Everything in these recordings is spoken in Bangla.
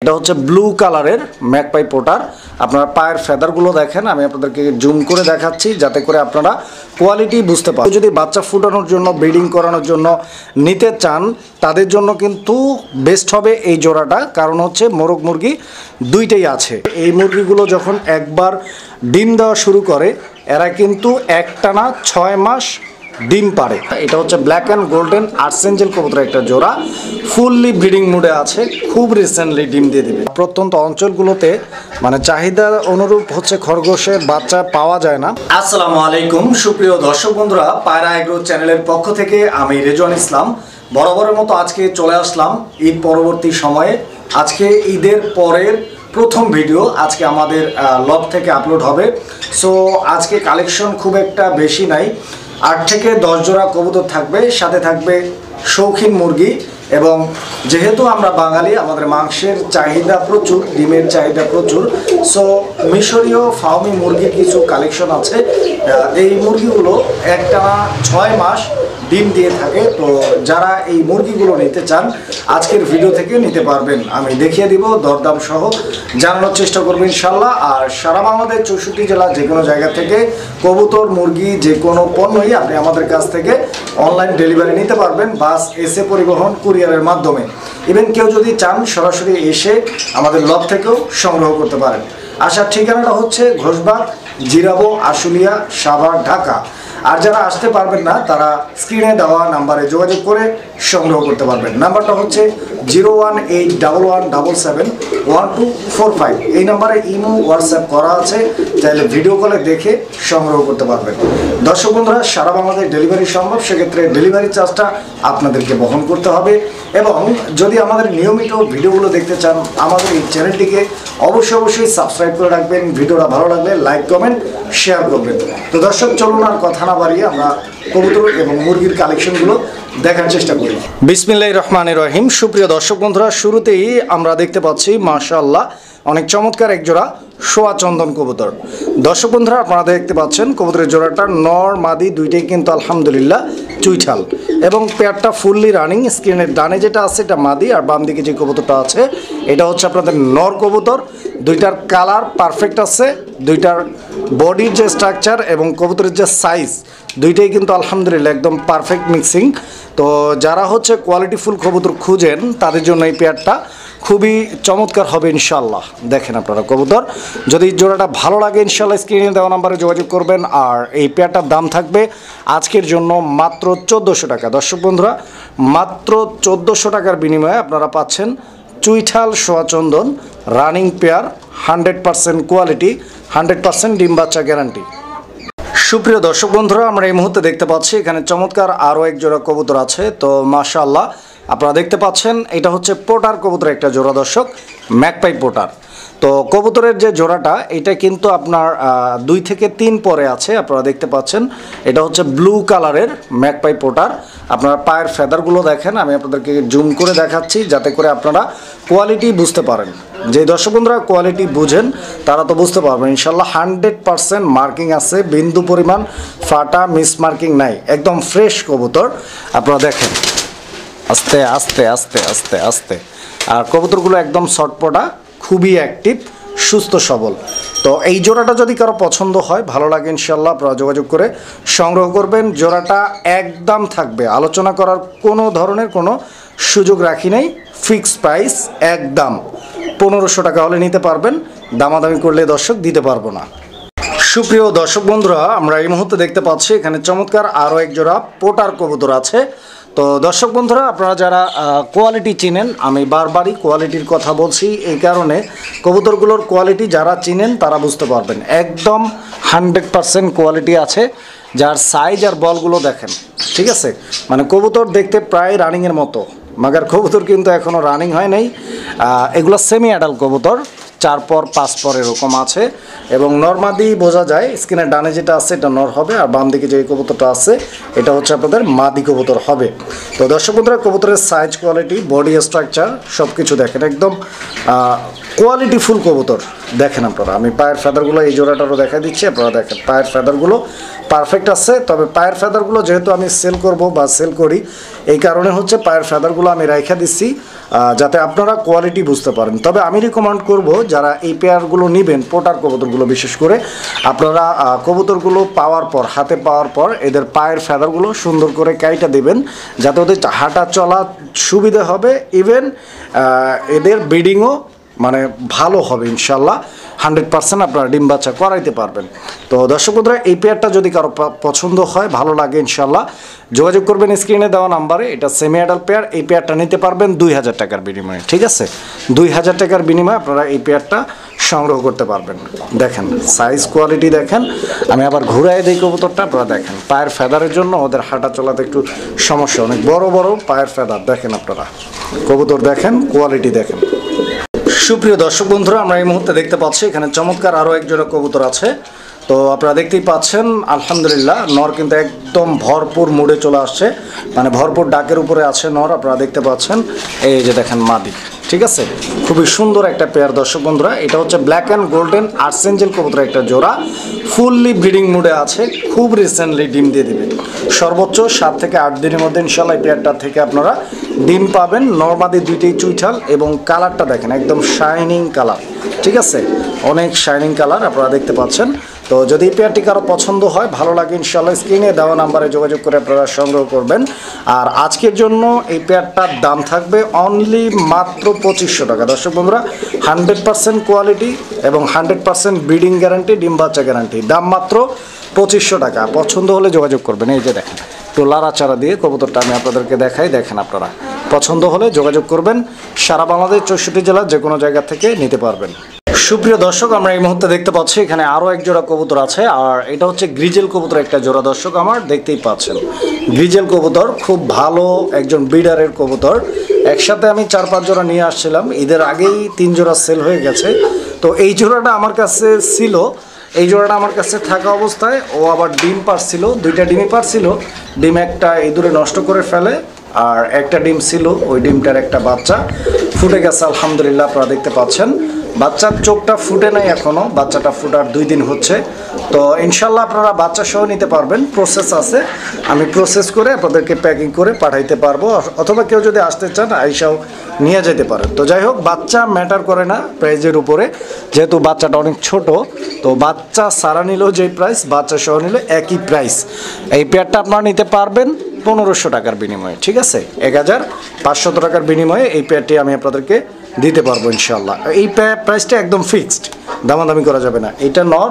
এটা হচ্ছে ব্লু কালারের ম্যাকপাই পোটার। আপনারা পায়ের ফেদারগুলো দেখেন, আমি আপনাদেরকে জুম করে দেখাচ্ছি যাতে করে আপনারা কোয়ালিটি বুঝতে পারেন। যদি বাচ্চা ফুটানোর জন্য, ব্রিডিং করানোর জন্য নিতে চান তাদের জন্য কিন্তু বেস্ট হবে এই জোড়াটা, কারণ হচ্ছে মোরগ মুরগি দুইটাই আছে। এই মুরগিগুলো যখন একবার ডিম দেওয়া শুরু করে এরা কিন্তু একটানা 6 মাস ডিম পারে। এটা হচ্ছে ব্ল্যাক অ্যান্ড গোল্ডেন আর্সেঞ্জেল কবুতর একটা জোড়া, ফুললি ব্রিডিং মুডে আছে, খুব রিসেন্টলি ডিম দিয়ে দেবে। প্রত্যন্ত অঞ্চলগুলোতে মানে চাহিদা অনুরূপ হচ্ছে খরগোশের বাচ্চা পাওয়া যায় না। আসসালামু আলাইকুম সুপ্রিয় দর্শক বন্ধুরা, পায়রা এগ্রো চ্যানেলের পক্ষ থেকে আমি রেজওয়ান ইসলাম বরাবরের মতো আজকে চলে আসলাম ঈদ পরবর্তী সময়ে। আজকে ঈদের পরের প্রথম ভিডিও আজকে আমাদের লব থেকে আপলোড হবে। সো আজকে কালেকশন খুব একটা বেশি নাই, 8 থেকে 10 জোড়া কবুতর থাকবে, সাথে থাকবে শৌখিন মুরগি। এবং যেহেতু আমরা বাঙালি, আমাদের মাংসের চাহিদা প্রচুর, ডিমের চাহিদা প্রচুর, সো মিশরীয় ফার্মি মুরগির কিছু কালেকশন আছে। এই মুরগিগুলো একটানা 6 মাস ডিম দিয়ে থাকে। তো যারা এই মুরগিগুলো নিতে চান আজকের ভিডিও থেকে নিতে পারবেন, আমি দেখিয়ে দিব, দরদাম সহ জানানোর চেষ্টা করবো ইনশাল্লাহ। আর সারা বাংলাদেশ 64 জেলা যে কোনো জায়গা থেকে কবুতর, মুরগি, যে কোনো পণ্যই আপনি আমাদের কাছ থেকে অনলাইন ডেলিভারি নিতে পারবেন, বাস, এসে পরিবহন, কুরিয়ারের মাধ্যমে। ইভেন কেউ যদি চান সরাসরি এসে আমাদের লব থেকেও সংগ্রহ করতে পারেন। আসার ঠিকানাটা হচ্ছে ঘোষবাগ, জিরাবো, আশুলিয়া, সাভার, ঢাকা। আর যারা আসতে পারবেন না তারা স্ক্রিনে দেওয়া নাম্বারে যোগাযোগ করে সংগ্রহ করতে পারবেন। নাম্বারটা হচ্ছে 01811771245। এই নাম্বারে ইমো, হোয়াটসঅ্যাপ করা আছে, চাইলে ভিডিও কলে দেখে সংগ্রহ করতে পারবেন। দর্শক বন্ধুরা, সারা বাংলাদেশ ডেলিভারি সম্ভব, সেক্ষেত্রে ডেলিভারি চার্জটা আপনাদেরকে বহন করতে হবে। এবং যদি আমাদের নিয়মিত ভিডিওগুলো দেখতে চান আমাদের এই চ্যানেলটিকে অবশ্যই সাবস্ক্রাইব করে রাখবেন। ভিডিওটা ভালো লাগলে লাইক, কমেন্ট, শেয়ার করবেন। তো দর্শক চলুন আর কথা না বাড়িয়ে আমরা কবুতর এবং মুরগির কালেকশনগুলো দেখার চেষ্টা করি। বিসমিল্লাহির রহমানির রহিম। সুপ্রিয় দর্শক বন্ধুরা, শুরুতেই আমরা দেখতে পাচ্ছি মাশাআল্লাহ অনেক চমৎকার এক জোড়া সোয়া চন্দন কবুতর। দর্শক বন্ধুরা, আপনারা দেখতে পাচ্ছেন কবুতরের জোড়াটা নর মাদি দুইটাই কিন্তু আলহামদুলিল্লাহ চুইঠাল, এবং পেয়ারটা ফুললি রানিং। স্ক্রিনের ডানে যেটা আছে এটা মাদি, আর বাম দিকে যে কবুতরটা আছে এটা হচ্ছে আপনাদের নর কবুতর। দুইটার কালার পারফেক্ট আছে, দুইটার বডির যে স্ট্রাকচার এবং কবুতরের যে সাইজ দুইটাই কিন্তু আলহামদুলিল্লাহ একদম পারফেক্ট মিক্সিং। তো যারা হচ্ছে কোয়ালিটিফুল কবুতর খুঁজেন তাদের জন্য এই পেয়ারটা খুবই চমৎকার হবে ইনশাল্লাহ। দেখেন আপনারা কবুতর, যদি জোড়াটা ভালো লাগে ইনশাল্লাহ স্ক্রিনে দেওয়া নাম্বারে যোগাযোগ করবেন। আর এই পেয়ারটার দাম থাকবে আজকের জন্য মাত্র 1400 টাকা। দর্শক বন্ধুরা, মাত্র 1400 টাকার বিনিময়ে আপনারা পাচ্ছেন চুইঠাল সোয়া চন্দন রানিং পেয়ার, 100% কোয়ালিটি, 100% ডিম বাচ্চা গ্যারান্টি। সুপ্রিয় দর্শক বন্ধুরা, আমরা এই মুহূর্তে দেখতে পাচ্ছি এখানে চমৎকার আরও এক জোড়া কবুতর আছে। তো মাশাআল্লাহ আপনারা দেখতে পাচ্ছেন এটা হচ্ছে পোটার কবুতর একটা জোড়া, দর্শক ম্যাকপাই পোটার। তো কবুতরের যে জোড়াটা এটা কিন্তু আপনার 2 থেকে 3 পরে আছে, আপনারা দেখতে পাচ্ছেন। এটা হচ্ছে ব্লু কালারের ম্যাকপাই পোটার। আপনারা পায়ের ফেদারগুলো দেখেন, আমি আপনাদেরকে জুম করে দেখাচ্ছি যাতে করে আপনারা কোয়ালিটি বুঝতে পারেন। যে দর্শক বন্ধুরা কোয়ালিটি বুঝেন তারা তো বুঝতে পারবেন ইনশাল্লাহ। 100% মার্কিং আছে, বিন্দু পরিমাণ ফাটা মিস মার্কিং নাই, একদম ফ্রেশ কবুতর। আপনারা দেখেন আস্তে আস্তে আস্তে আস্তে আস্তে, আর কবুতরগুলো একদম শর্টপটা, খুবই অ্যাক্টিভ, সুস্থ সবল। তো এই জোড়াটা যদি কারো পছন্দ হয়, ভালো লাগে ইনশাল্লাহ, আপনারা যোগাযোগ করে সংগ্রহ করবেন। জোড়াটা একদম থাকবে, আলোচনা করার কোনো ধরনের কোনো সুযোগ রাখি নেই, ফিক্সড প্রাইস একদম 1500 টাকা হলে নিতে পারবেন, দামাদামি করলে দর্শক দিতে পারবো না। সুপ্রিয় দর্শক বন্ধুরা, আমরা এই মুহূর্তে দেখতে পাচ্ছি এখানে চমৎকার আরও এক জোড়া পোটার কবুতর আছে। তো দর্শক বন্ধুরা, আপনারা যারা কোয়ালিটি চিনেন, আমি বারবারই কোয়ালিটির কথা বলছি এই কারণে, কবুতরগুলোর কোয়ালিটি যারা চিনেন তারা বুঝতে পারবেন একদম 100% কোয়ালিটি আছে। যার সাইজ আর বলগুলো দেখেন, ঠিক আছে, মানে কবুতর দেখতে প্রায় রানিংয়ের মতো, মাগার কবুতর কিন্তু এখনও রানিং হয় নাই। এগুলো সেমি অ্যাডাল্ট কবুতর, 4 পর 5 পর এরকম আছে, এবং নরমাদি বোঝা যায়। স্ক্রিনের ডানে যেটা আছে এটা নর হবে, আর বাম দিকে যে কবুতরটা আছে এটা হচ্ছে আপনাদের মাদি কবুতর হবে। তো দর্শক বন্ধুরা, কবুতরের সাইজ, কোয়ালিটি, বডি স্ট্রাকচার সব কিছু দেখেন, একদম কোয়ালিটিফুল কবুতর। দেখেন আপনারা, আমি পায়ের ফেদারগুলো এই জোড়াটারও দেখা দিচ্ছি, আপনারা দেখেন পায়ের ফেদারগুলো পারফেক্ট আছে। তবে পায়ের ফেদারগুলো যেহেতু আমি সেল করব বা সেল করি, এই কারণে হচ্ছে পায়ের ফেদারগুলো আমি রাইখা দিচ্ছি। যাতে আপনারা কোয়ালিটি বুঝতে পারেন। তবে আমি রিকমেন্ড করব যারা এই পেয়ারগুলো নেবেন, পোটার কবুতরগুলো বিশেষ করে, আপনারা কবুতরগুলো পাওয়ার পর, হাতে পাওয়ার পর এদের পায়ের ফেদারগুলো সুন্দর করে কাইটা দেবেন, যাতে ওদের হাঁটা চলা সুবিধা হবে, ইভেন এদের ব্রিডিংও মানে ভালো হবে ইনশাল্লাহ। 100% আপনারা ডিম বাচ্চা করাইতে পারবেন। তো দর্শক বন্ধুরা, এই পেয়ারটা যদি কারো পছন্দ হয়, ভালো লাগে, ইনশাল্লাহ যোগাযোগ করবেন স্ক্রিনে দেওয়া নাম্বারে। এটা সেমি অ্যাডাল্ট পেয়ার। এই পেয়ারটা নিতে পারবেন 2000 টাকার বিনিময়ে। ঠিক আছে, 2000 টাকার বিনিময়ে আপনারা এই পেয়ারটা সংগ্রহ করতে পারবেন। দেখেন সাইজ কোয়ালিটি দেখেন, আমি আবার ঘুরাই দিই কবুতরটা, আপনারা দেখেন পায়ের ফেদারের জন্য ওদের হাঁটা চলাতে একটু সমস্যা, অনেক বড় বড় পায়ের ফেদার দেখেন আপনারা, কবুতর দেখেন, কোয়ালিটি দেখেন। সুপ্রিয় দর্শক বন্ধুরা, আমরা এই মুহূর্তে দেখতে পাচ্ছি এখানে চমৎকার আরও এক জোড়া কবুতর আছে। তো আপনারা দেখতেই পাচ্ছেন আলহামদুলিল্লাহ, নর কিন্তু একদম ভরপুর মুডে চলে আসছে, মানে ভরপুর ডাকের উপরে আছে নর, আপনারা দেখতে পাচ্ছেন। এই যে দেখেন মাদি, ঠিক আছে, খুবই সুন্দর একটা পেয়ার দর্শক বন্ধুরা। এটা হচ্ছে ব্ল্যাক অ্যান্ড গোল্ডেন আর্সেঞ্জেল কবুতর একটা জোড়া, ফুললি ব্রিডিং মুডে আছে, খুব রিসেন্টলি ডিম দিয়ে দিবে। সর্বোচ্চ 7 থেকে 8 দিনের মধ্যে ইনশাল্লাহ এই পেয়ারটা থেকে আপনারা ডিম পাবেন। নর্মাদি দুইটাই চুইঠাল এবং কালারটা দেখেন একদম শাইনিং কালার, ঠিক আছে, অনেক শাইনিং কালার আপনারা দেখতে পাচ্ছেন। তো যদি এই পেয়ারটি কারো পছন্দ হয়, ভালো লাগে, ইনশাল্লাহ স্ক্রিনে দেওয়া নাম্বারে যোগাযোগ করে আপনারা সংগ্রহ করবেন। আর আজকের জন্য এই পেয়ারটার দাম থাকবে অনলি মাত্র 2500 টাকা দর্শক বন্ধুরা। 100% কোয়ালিটি এবং 100% ব্রিডিং গ্যারান্টি, ডিম বাচ্চা গ্যারান্টি, দাম মাত্র 2500 টাকা। পছন্দ হলে যোগাযোগ করবেন। এই যে দেখেন একটু লাড়াচাড়া দিয়ে কবুতরটা আমি আপনাদেরকে দেখাই, দেখেন আপনারা পছন্দ হলে যোগাযোগ করবেন। সারা বাংলাদেশ 64 জেলার যে কোনো জায়গা থেকে নিতে পারবেন। সুপ্রিয় দর্শক, আমরা এই মুহূর্তে দেখতে পাচ্ছি এখানে আরও এক জোড়া কবুতর আছে, আর এটা হচ্ছে গ্রিজেল কবুতর একটা জোড়া দর্শক আমার, দেখতেই পাচ্ছেন গ্রিজেল কবুতর, খুব ভালো একজন ব্রিডারের কবুতর। একসাথে আমি 4-5 জোড়া নিয়ে আসছিলাম, ঈদের আগেই 3 জোড়া সেল হয়ে গেছে। তো এই জোড়াটা আমার কাছে ছিল, এই জোড়াটা আমার কাছে থাকা অবস্থায় ও আবার ডিম পারছিল, 2টা ডিমই পারছিল। ডিম একটা ইঁদুরে নষ্ট করে ফেলে, আর একটা ডিম ছিল, ওই ডিমটার একটা বাচ্চা ফুটে গেছে আলহামদুলিল্লাহ, আপনারা দেখতে পাচ্ছেন। বাচ্চার চোখটা ফুটে নাই এখনও, বাচ্চাটা ফুটার 2 দিন হচ্ছে। তো ইনশাল্লাহ আপনারা বাচ্চা সহ নিতে পারবেন, প্রসেস আছে, আমি প্রসেস করে আপনাদেরকে প্যাকিং করে পাঠাইতে পারবো, অথবা কেউ যদি আসতে চান আইসাও নিয়ে যেতে পারেন। তো যাই হোক, বাচ্চা ম্যাটার করে না প্রাইজের উপরে, যেহেতু বাচ্চাটা অনেক ছোট। তো বাচ্চা সারা নিলেও যেই প্রাইস, বাচ্চা সহ নিলে একই প্রাইস। এই পেয়ারটা আপনারা নিতে পারবেন 1500 টাকার বিনিময়ে, ঠিক আছে, 1500 টাকার বিনিময়ে এই পেয়ারটি আমি আপনাদেরকে দিতে পারবো ইনশাল্লাহ। এই প্রাইসটা একদম ফিক্সড, দামাদামি করা যাবে না। এটা নর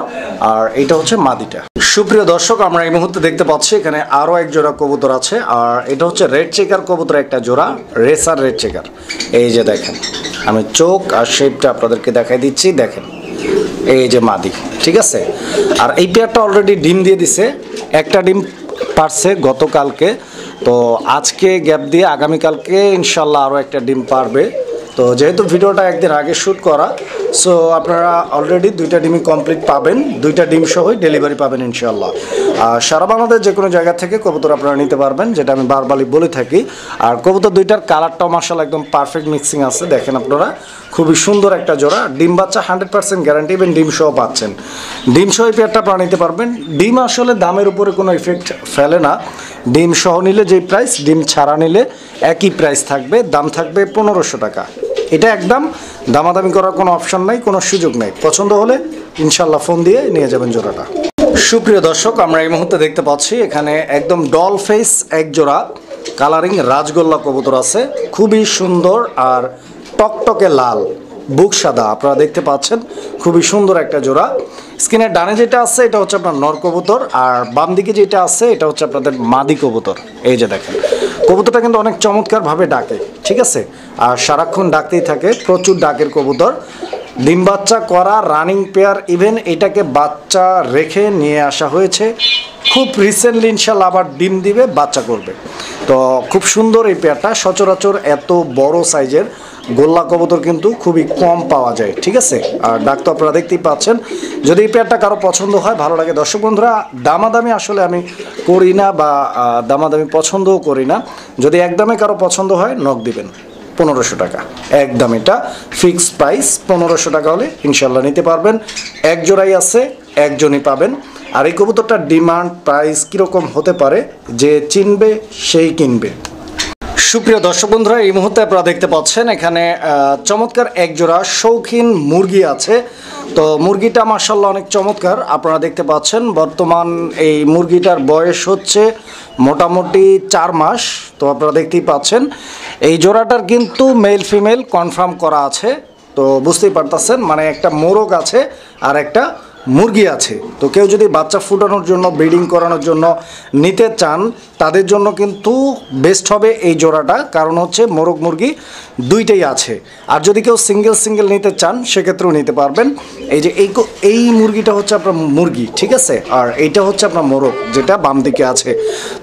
আর এটা হচ্ছে মাদিটা। সুপ্রিয় দর্শক, আমরা এই মুহূর্তে দেখতে পাচ্ছি এখানে আরও এক জোড়া কবুতর আছে, আর এটা হচ্ছে রেড চেকার কবুতর একটা জোড়া, রেসার রেড চেকার। এই যে দেখেন, আমি চোখ আর শেপটা আপনাদেরকে দেখাই দিচ্ছি, দেখেন এই যে মাদি, ঠিক আছে। আর এই পেয়ারটা অলরেডি ডিম দিয়ে দিছে, একটা ডিম পারছে গতকালকে, তো আজকে গ্যাপ দিয়ে আগামীকালকে ইনশাল্লাহ আরও একটা ডিম পারবে। তো যেহেতু ভিডিওটা একদিন আগে শ্যুট করা, সো আপনারা অলরেডি 2টা ডিমই কমপ্লিট পাবেন, 2টা ডিম সহই ডেলিভারি পাবেন ইনশাল্লাহ। আর সারা বাংলাদেশ যে কোনো জায়গা থেকে কবুতর আপনারা নিতে পারবেন, যেটা আমি বারবারই বলে থাকি। আর কবুতর 2টার কালারটাও মাশাআল্লাহ একদম পারফেক্ট মিক্সিং আছে, দেখেন আপনারা, খুবই সুন্দর একটা জোড়া। ডিম বাচ্চা 100% গ্যারান্টি, এবং ডিম সহ পাচ্ছেন। ডিম সহ এই পেয়ারটা আপনারা নিতে পারবেন। ডিম আসলে দামের উপরে কোনো ইফেক্ট ফেলে না, ডিম সহ নিলে যেই প্রাইস, ডিম ছাড়া নিলে একই প্রাইস থাকবে, দাম থাকবে 1500 টাকা। এটা একদম দামাদামি করার কোনো অপশন নাই, কোনো সুযোগ নেই। পছন্দ হলে ইনশাল্লাহ ফোন দিয়ে নিয়ে যাবেন জোড়াটা। সুপ্রিয় দর্শক, আমরা এই মুহূর্তে দেখতে পাচ্ছি এখানে একদম ডল ফেস এক জোড়া কালারিং রাজগোল্লা কবুতর আছে, খুবই সুন্দর আর টকটকে লাল, বুক সাদা, আপনারা দেখতে পাচ্ছেন, খুবই সুন্দর একটা জোড়া। স্ক্রিনের ডানে যেটা আছে এটা হচ্ছে আপনার নর কবুতর, আর বাম দিকে যেটা আছে এটা হচ্ছে আপনাদের মাদি কবুতর। এই যে দেখেন, কবুতরটা কিন্তু অনেক চমৎকারভাবে ডাকে, ঠিক আছে, আর সারাক্ষণ ডাকতেই থাকে, প্রচুর ডাকের কবুতর। ডিম বাচ্চা করা রানিং পেয়ার, ইভেন এটাকে বাচ্চা রেখে নিয়ে আসা হয়েছে, খুব রিসেন্টলি ইনশাল্লাহ আবার ডিম দিবে, বাচ্চা করবে। তো খুব সুন্দর এই পেয়ারটা, সচরাচর এত বড় সাইজের গোল্লা কবুতর কিন্তু খুবই কম পাওয়া যায়, ঠিক আছে। আর ডাক তো আপনারা দেখতেই পাচ্ছেন। যদি এই পেয়ারটা কারো পছন্দ হয়, ভালো লাগে, দর্শক বন্ধুরা, দামাদামি আসলে আমি করি না, বা দামাদামি পছন্দও করি না। যদি একদমে কারো পছন্দ হয়, নক দিবেন 1500 টাকা, একদম এটা ফিক্সড প্রাইস। 1500 টাকা হলে ইনশাল্লাহ নিতে পারবেন। এক জোড়াই আছে, একজনই পাবেন। আর এই কবুতরটার ডিমান্ড প্রাইস কীরকম হতে পারে, যে চিনবে সেই কিনবে। সুপ্রিয় দর্শক বন্ধুরা, এই মুহূর্তে আপনারা দেখতে পাচ্ছেন এখানে চমৎকার এক জোড়া শৌখিন মুরগি আছে। তো মুরগিটা মাশাআল্লাহ অনেক চমৎকার, আপনারা দেখতে পাচ্ছেন। বর্তমান এই মুরগিটার বয়স হচ্ছে মোটামুটি 4 মাস। তো আপনারা দেখতেই পাচ্ছেন এই জোড়াটার কিন্তু মেল ফিমেল কনফার্ম করা আছে। তো বুঝতেই পারতেছেন, মানে একটা মোরগ আছে আর একটা মুরগি আছে। তো কেউ যদি বাচ্চা ফুটানোর জন্য, ব্রিডিং করানোর জন্য নিতে চান, তাদের জন্য কিন্তু বেস্ট হবে এই জোড়াটা। কারণ হচ্ছে মোরগ মুরগি দুইটাই আছে। আর যদি কেউ সিঙ্গেল নিতে চান, সেক্ষেত্রেও নিতে পারবেন। এই যে এই মুরগিটা হচ্ছে আপনার মুরগি, ঠিক আছে, আর এইটা হচ্ছে আপনার মোরগ, যেটা বাম দিকে আছে।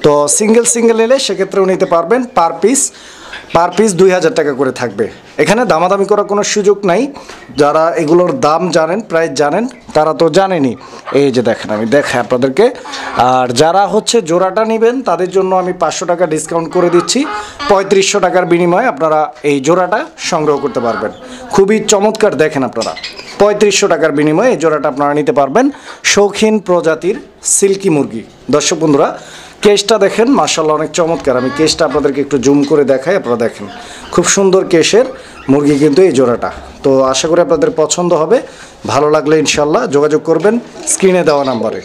তো সিঙ্গেল নিলে সেক্ষেত্রেও নিতে পারবেন। পার পিস 2000 টাকা করে থাকবে। এখানে দামাদামি করার কোনো সুযোগ নাই। যারা এগুলোর দাম জানেন, প্রাইস জানেন, তারা তো জানেনই। এই যে দেখেন, আমি দেখাই আপনাদেরকে। আর যারা হচ্ছে জোড়াটা নেবেন, তাদের জন্য আমি 500 টাকা ডিসকাউন্ট করে দিচ্ছি। 3500 টাকার বিনিময়ে আপনারা এই জোড়াটা সংগ্রহ করতে পারবেন। খুবই চমৎকার, দেখেন আপনারা 3500 টাকার বিনিময়ে এই জোড়াটা আপনারা নিতে পারবেন। শৌখিন প্রজাতির সিল্কি মুরগি। দর্শক বন্ধুরা, কেশটা দেখেন, মাশাআল্লাহ অনেক চমৎকার। আমি কেশটা আপনাদেরকে একটু জুম করে দেখাই, আপনারা দেখেন খুব সুন্দর কেশের মুরগি কিন্তু এই জোড়াটা। তো আশা করি আপনাদের পছন্দ হবে। ভালো লাগলে ইনশাল্লাহ যোগাযোগ করবেন স্ক্রিনে দেওয়া নাম্বারে।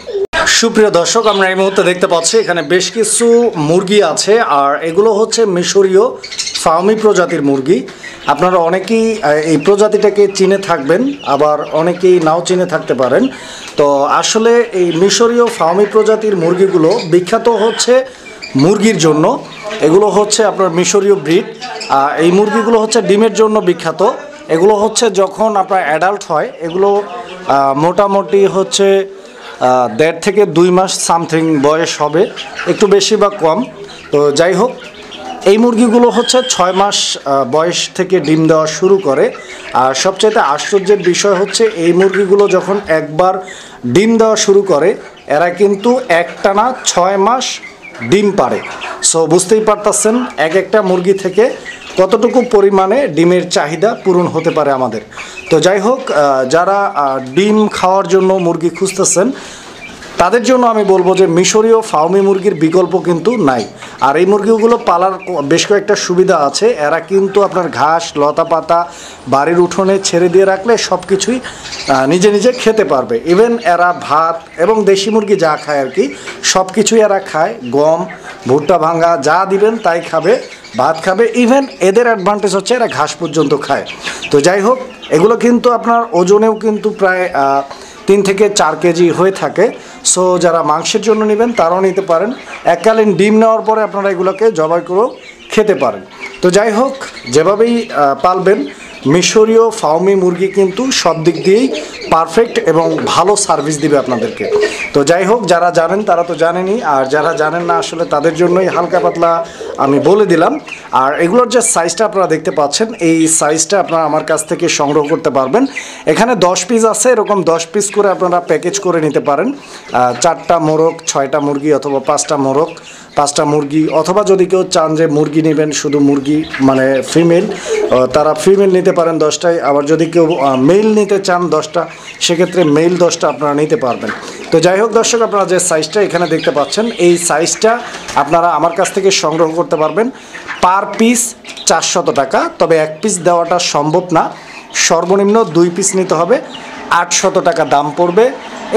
সুপ্রিয় দর্শক, আমরা এই মুহূর্তে দেখতে পাচ্ছি এখানে বেশ কিছু মুরগি আছে। আর এগুলো হচ্ছে মিশরীয় ফার্মি প্রজাতির মুরগি। আপনারা অনেকেই এই প্রজাতিটাকে চিনে থাকবেন, আবার অনেকেই নাও চিনে থাকতে পারেন। তো আসলে এই মিশরীয় ফার্মি প্রজাতির মুরগিগুলো বিখ্যাত হচ্ছে মুরগির জন্য। এগুলো হচ্ছে আপনার মিশরীয় ব্রিড। এই মুরগিগুলো হচ্ছে ডিমের জন্য বিখ্যাত। এগুলো হচ্ছে যখন আপনার অ্যাডাল্ট হয়, এগুলো মোটামুটি হচ্ছে 1.5 থেকে 2 মাস সামথিং বয়স হবে, একটু বেশি বা কম। তো যাই হোক, এই মুরগিগুলো হচ্ছে 6 মাস বয়স থেকে ডিম দেওয়া শুরু করে। আর সবচাইতে আশ্চর্যের বিষয় হচ্ছে এই মুরগিগুলো যখন একবার ডিম দেওয়া শুরু করে, এরা কিন্তু একটানা 6 মাস ডিম পারে। সো বুঝতেই পারতেছেন একটা মুরগি থেকে কতটুকু পরিমাণে ডিমের চাহিদা পূরণ হতে পারে আমাদের। তো যাই হোক, যারা ডিম খাওয়ার জন্য মুরগি খুঁজতেছেন, তাদের জন্য আমি বলবো যে মিশরীয় ফার্মি মুরগির বিকল্প কিন্তু নাই। আর এই মুরগিগুলো পালার বেশ কয়েকটা সুবিধা আছে। এরা কিন্তু আপনার ঘাস, লতা পাতা বাড়ির উঠোনে ছেড়ে দিয়ে রাখলে সব কিছুই নিজে খেতে পারবে। ইভেন এরা ভাত এবং দেশি মুরগি যা খায় আর কি, সব কিছুই এরা খায়। গম, ভুট্টা ভাঙা যা দিবেন তাই খাবে, ভাত খাবে। ইভেন এদের অ্যাডভান্টেজ হচ্ছে এরা ঘাস পর্যন্ত খায়। তো যাই হোক, এগুলো কিন্তু আপনার ওজনেও কিন্তু প্রায় 3 থেকে 4 কেজি হয়ে থাকে। সো যারা মাংসের জন্য নেবেন তারাও নিতে পারেন। এককালীন ডিম নেওয়ার পরে আপনারা এগুলোকে জবাই করেও খেতে পারেন। তো যাই হোক, যেভাবেই পালবেন, মিশরীয় ফার্মি মুরগি কিন্তু সব দিক দিয়েই পারফেক্ট এবং ভালো সার্ভিস দিবে আপনাদেরকে। তো যাই হোক, যারা জানেন তারা তো জানেনই, আর যারা জানেন না আসলে তাদের জন্যই হালকা পাতলা আমি বলে দিলাম। আর এগুলোর যে সাইজটা আপনারা দেখতে পাচ্ছেন, এই সাইজটা আপনারা আমার কাছ থেকে সংগ্রহ করতে পারবেন। এখানে 10 পিস আছে, এরকম 10 পিস করে আপনারা প্যাকেজ করে নিতে পারেন। 4টা মোরগ, 6টা মুরগি, অথবা 5টা মোরগ, 5টা মুরগি, অথবা যদি কেউ চান যে মুরগি নেবেন শুধু মুরগি, মানে ফিমেল, তারা ফিমেল নিতে পারেন 10টাই। আবার যদি কেউ মেল নিতে চান 10টা, সেক্ষেত্রে মেল 10টা আপনারা নিতে পারবেন। তো যাই হোক দর্শক, আপনারা যে সাইজটা এখানে দেখতে পাচ্ছেন, এই সাইজটা আপনারা আমার কাছ থেকে সংগ্রহ করতে পারবেন। পার পিস 400 টাকা। তবে 1 পিস দেওয়াটা সম্ভব না, সর্বনিম্ন 2 পিস নিতে হবে, 800 টাকা দাম পড়বে।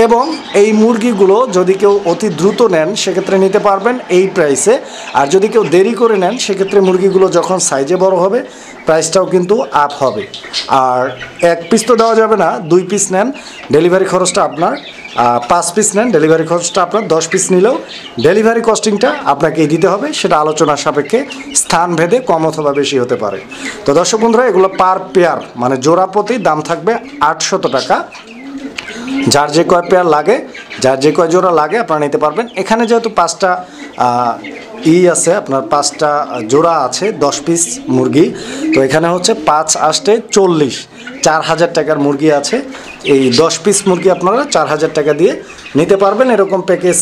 এবং এই মুরগিগুলো যদি কেউ অতি দ্রুত নেন, সেক্ষেত্রে নিতে পারবেন এই প্রাইসে। আর যদি কেউ দেরি করে নেন, সেক্ষেত্রে মুরগিগুলো যখন সাইজে বড় হবে, প্রাইসটাও কিন্তু আপ হবে। আর 1 পিস তো দেওয়া যাবে না, 2 পিস নেন, ডেলিভারি খরচটা আপনার। 5 পিস নেন, ডেলিভারি খরচটা আপনার। 10 পিস নিলেও ডেলিভারি কস্টিংটা আপনাকেই দিতে হবে। সেটা আলোচনা সাপেক্ষে স্থান ভেদে কম অথবা বেশি হতে পারে। তো দর্শক বন্ধুরা, এগুলো পার পেয়ার মানে জোড়া প্রতি দাম থাকবে 800 টাকা। যার যে কয় পেয়ার লাগে, যার যে কয় জোড়া লাগে আপনারা নিতে পারবেন। এখানে যেহেতু 5টা আছে, আপনার 5টা জোড়া আছে, 10 পিস মুরগি। তো এখানে হচ্ছে 5 8 40, 4000 টাকার মুরগি আছে। এই 10 পিস মুরগি আপনারা 4000 টাকা দিয়ে নিতে পারবেন। এরকম প্যাকেজ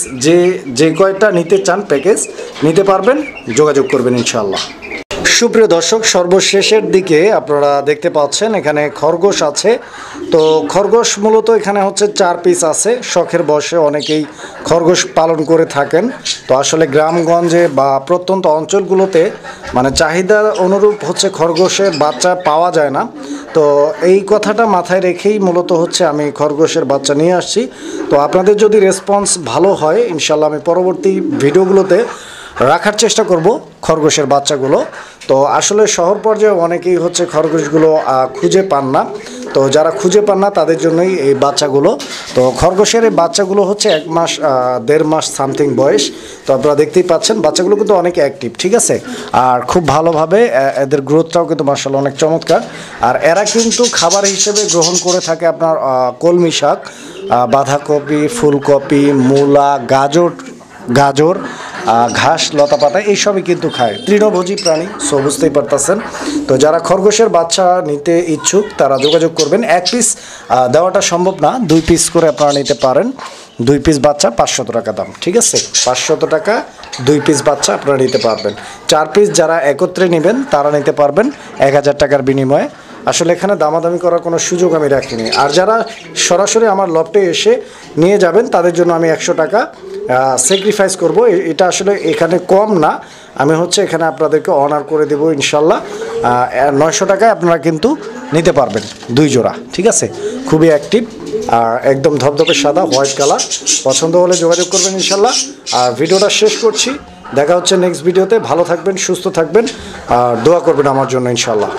যে কয়টা নিতে চান প্যাকেজ নিতে পারবেন, যোগাযোগ করবেন ইনশাআল্লাহ। সুপ্রিয় দর্শক, সর্বশেষের দিকে আপনারা দেখতে পাচ্ছেন এখানে খরগোশ আছে। তো খরগোশ মূলত এখানে হচ্ছে 4 পিস আছে। শখের বশে অনেকেই খরগোশ পালন করে থাকেন। তো আসলে গ্রামগঞ্জে বা প্রত্যন্ত অঞ্চলগুলোতে মানে চাহিদার অনুরূপ হচ্ছে খরগোশের বাচ্চা পাওয়া যায় না। তো এই কথাটা মাথায় রেখেই মূলত হচ্ছে আমি খরগোশের বাচ্চা নিয়ে আসছি। তো আপনাদের যদি রেসপন্স ভালো হয়, ইনশাল্লাহ আমি পরবর্তী ভিডিওগুলোতে রাখার চেষ্টা করব খরগোশের বাচ্চাগুলো। তো আসলে শহর পর্যায়ে অনেকেই হচ্ছে খরগোশগুলো খুঁজে পান না। তো যারা খুঁজে পান না তাদের জন্যই এই বাচ্চাগুলো। তো খরগোশের এই বাচ্চাগুলো হচ্ছে 1 মাস 1.5 মাস সামথিং বয়স। তো আপনারা দেখতেই পাচ্ছেন বাচ্চাগুলো কিন্তু অনেক অ্যাক্টিভ, ঠিক আছে। আর খুব ভালোভাবে এদের গ্রোথটাও কিন্তু মাশাআল্লাহ অনেক চমৎকার। আর এরা কিন্তু খাবার হিসেবে গ্রহণ করে থাকে আপনার কলমি শাক, বাঁধাকপি, ফুলকপি, মূলা, গাজর, ঘাস, লতাপাতা এইসবই কিন্তু খায়। তৃণভোজী প্রাণী, সো বুঝতেই পারতেছেন। তো যারা খরগোশের বাচ্চা নিতে ইচ্ছুক তারা যোগাযোগ করবেন। 1 পিস দেওয়াটা সম্ভব না, 2 পিস করে আপনারা নিতে পারেন। 2 পিস বাচ্চা 500 টাকা দাম, ঠিক আছে। 500 টাকা 2 পিস বাচ্চা আপনারা নিতে পারবেন। 4 পিস যারা একত্রে নেবেন তারা নিতে পারবেন 1000 টাকার বিনিময়ে। আসলে এখানে দামাদামি করার কোনো সুযোগ আমি রাখিনি। আর যারা সরাসরি আমার লফটে এসে নিয়ে যাবেন তাদের জন্য আমি 100 টাকা স্যাক্রিফাইস করব। এটা আসলে এখানে কম না, আমি হচ্ছে এখানে আপনাদেরকে অনার করে দেবো ইনশাল্লাহ। 900 টাকায় আপনারা কিন্তু নিতে পারবেন 2 জোড়া, ঠিক আছে। খুবই অ্যাক্টিভ আর একদম ধবধবে সাদা হোয়াইট কালার। পছন্দ হলে যোগাযোগ করবেন ইনশাল্লাহ। আর ভিডিওটা শেষ করছি, দেখা হচ্ছে নেক্সট ভিডিওতে। ভালো থাকবেন, সুস্থ থাকবেন আর দোয়া করবেন আমার জন্য ইনশাল্লাহ।